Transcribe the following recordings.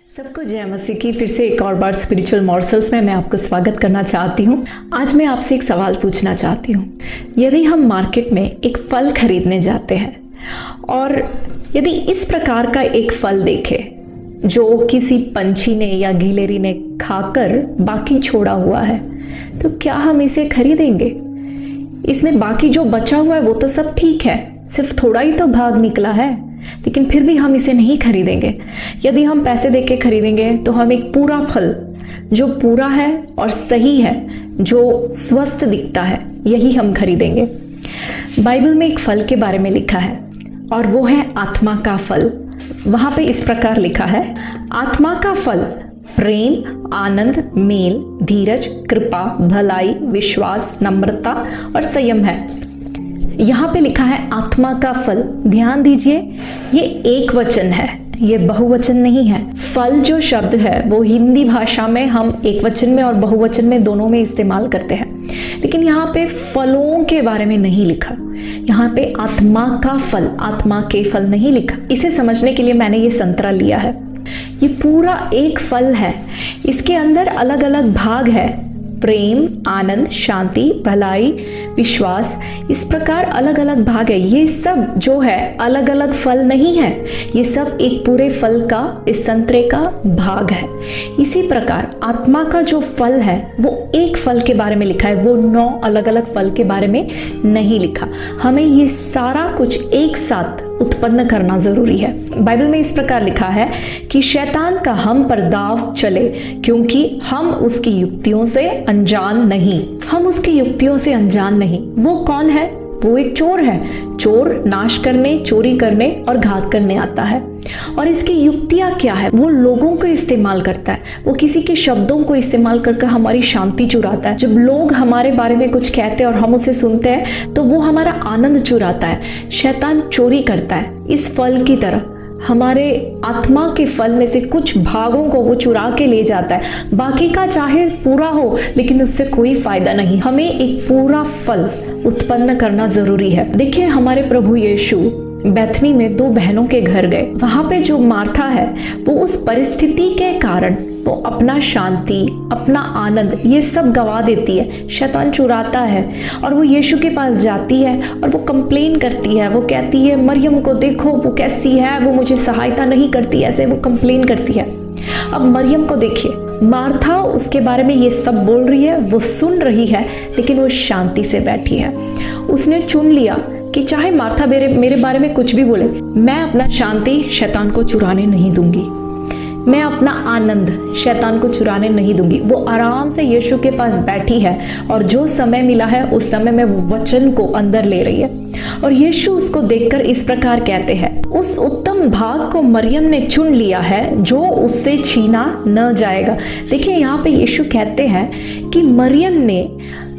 सबको जय मसीह की फिर से एक और बार स्पिरिचुअल मॉर्सल्स में मैं आपको स्वागत करना चाहती हूँ। आज मैं आपसे एक सवाल पूछना चाहती हूँ। यदि हम मार्केट में एक फल खरीदने जाते हैं और यदि इस प्रकार का एक फल देखें जो किसी पंछी ने या गिलहरी ने खाकर बाकी छोड़ा हुआ है, तो क्या हम इसे खरीदेंगे? इसमें बाकी जो बचा हुआ है वो तो सब ठीक है, सिर्फ थोड़ा ही तो भाग निकला है, लेकिन फिर भी हम इसे नहीं खरीदेंगे। यदि हम पैसे देके खरीदेंगे तो हम एक पूरा फल जो पूरा है और सही है, जो स्वस्थ दिखता है, यही हम खरीदेंगे। बाइबल में एक फल के बारे में लिखा है और वो है आत्मा का फल। वहां पे इस प्रकार लिखा है, आत्मा का फल प्रेम, आनंद, मेल, धीरज, कृपा, भलाई, विश्वास, नम्रता और संयम है। यहाँ पे लिखा है आत्मा का फल। ध्यान दीजिए, ये एक वचन है, ये बहुवचन नहीं है। फल जो शब्द है वो हिंदी भाषा में हम एक वचन में और बहुवचन में दोनों में इस्तेमाल करते हैं, लेकिन यहाँ पे फलों के बारे में नहीं लिखा। यहाँ पे आत्मा का फल, आत्मा के फल नहीं लिखा। इसे समझने के लिए मैंने ये संतरा लिया है। ये पूरा एक फल है, इसके अंदर अलग अलग भाग है, प्रेम, आनंद, शांति, भलाई, विश्वास, इस प्रकार अलग अलग भाग है। ये सब जो है अलग अलग फल नहीं है, ये सब एक पूरे फल का, इस संतरे का भाग है। इसी प्रकार आत्मा का जो फल है वो एक फल के बारे में लिखा है, वो 9 अलग अलग फल के बारे में नहीं लिखा। हमें ये सारा कुछ एक साथ उत्पन्न करना जरूरी है। बाइबल में इस प्रकार लिखा है कि शैतान का हम पर दाव चले, क्योंकि हम उसकी युक्तियों से अनजान नहीं। हम उसकी युक्तियों से अनजान नहीं। वो कौन है? वो एक चोर है। चोर नाश करने, चोरी करने और घात करने आता है। और इसकी युक्तियां क्या है? वो लोगों को इस्तेमाल करता है, वो किसी के शब्दों को इस्तेमाल करके हमारी शांति चुराता है। जब लोग हमारे बारे में कुछ कहते हैं और हम उसे सुनते हैं तो वो हमारा आनंद चुराता है। शैतान चोरी करता है इस फल की तरह, हमारे आत्मा के फल में से कुछ भागों को वो चुरा के ले जाता है। बाकी का चाहे पूरा हो, लेकिन उससे कोई फायदा नहीं। हमें एक पूरा फल उत्पन्न करना जरूरी है। देखिए, हमारे प्रभु यीशु बैथनी में 2 बहनों के घर गए। वहां पे जो मार्था है वो उस परिस्थिति के कारण वो अपना शांति, अपना आनंद, ये सब गवा देती है। शैतान चुराता है और वो यीशु के पास जाती है और वो कंप्लेन करती है। वो कहती है, मरियम को देखो, वो कैसी है, वो मुझे सहायता नहीं करती, ऐसे वो कंप्लेन करती है। अब मरियम को देखिए, मार्था उसके बारे में ये सब बोल रही है, वो सुन रही है, लेकिन वो शांति से बैठी है। उसने चुन लिया कि चाहे मार्था मेरे बारे में कुछ भी बोले, मैं अपना शांति शैतान को चुराने नहीं दूंगी, मैं अपना आनंद शैतान को चुराने नहीं दूंगी। वो आराम से यीशु के पास बैठी है और जो समय मिला है उस समय में वो वचन को अंदर ले रही है। और यीशु उसको देखकर इस प्रकार कहते हैं, उस उत्तम भाग को मरियम ने चुन लिया है जो उससे छीना न जाएगा। देखिए, यहाँ पे यीशु कहते हैं कि मरियम ने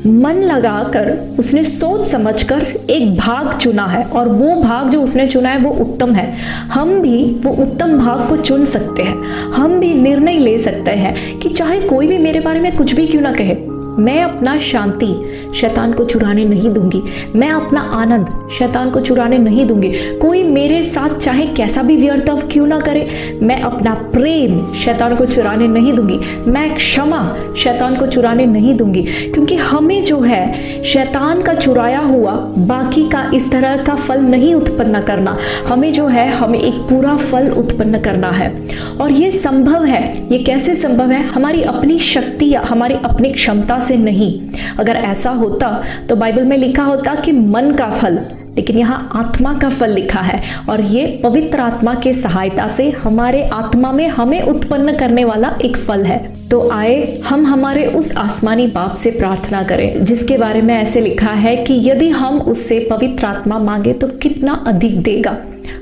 मन लगाकर, उसने सोच समझकर एक भाग चुना है और वो भाग जो उसने चुना है वो उत्तम है। हम भी वो उत्तम भाग को चुन सकते हैं। हम भी निर्णय ले सकते हैं कि चाहे कोई भी मेरे बारे में कुछ भी क्यों ना कहे, मैं अपना शांति शैतान को चुराने नहीं दूंगी, मैं अपना आनंद शैतान को चुराने नहीं दूंगी। कोई मेरे साथ चाहे कैसा भी व्यर्थव क्यों ना करे, मैं अपना प्रेम शैतान को चुराने नहीं दूंगी, मैं क्षमा शैतान को चुराने नहीं दूंगी। क्योंकि हमें जो है शैतान का चुराया हुआ बाकी का इस तरह का फल नहीं उत्पन्न करना। हमें जो है, हमें एक पूरा फल उत्पन्न करना है। और ये संभव है। ये कैसे संभव है? हमारी अपनी शक्ति या हमारी अपनी क्षमता से नहीं। अगर ऐसा होता तो बाइबल में लिखा होता कि मन का फल, लेकिन यहाँ आत्मा का फल लिखा है और ये पवित्र आत्मा के सहायता से हमारे आत्मा में हमें उत्पन्न करने वाला एक फल है। तो आए हम हमारे उस आसमानी बाप से प्रार्थना करें, जिसके बारे में ऐसे लिखा है कि यदि हम उससे पवित्र आत्मा मांगे तो कितना अधिक देगा।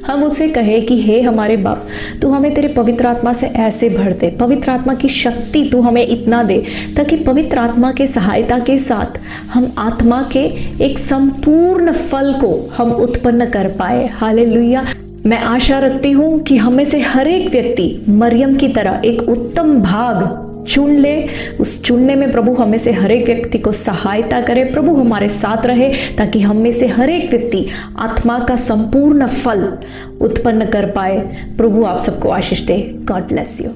हम उससे कहे कि हे हमारे बाप, तू हमें तेरे पवित्र आत्मा से ऐसे भर दे, पवित्र आत्मा की शक्ति तू हमें इतना दे, ताकि पवित्र आत्मा के सहायता के साथ हम आत्मा के एक संपूर्ण फल को हम उत्पन्न कर पाए। हालेलुया। मैं आशा रखती हूँ कि हमें से हर एक व्यक्ति मरियम की तरह एक उत्तम भाग चुन ले। उस चुनने में प्रभु हमें से हर एक व्यक्ति को सहायता करे, प्रभु हमारे साथ रहे, ताकि हम में से हर एक व्यक्ति आत्मा का संपूर्ण फल उत्पन्न कर पाए। प्रभु आप सबको आशीष दे। God bless you.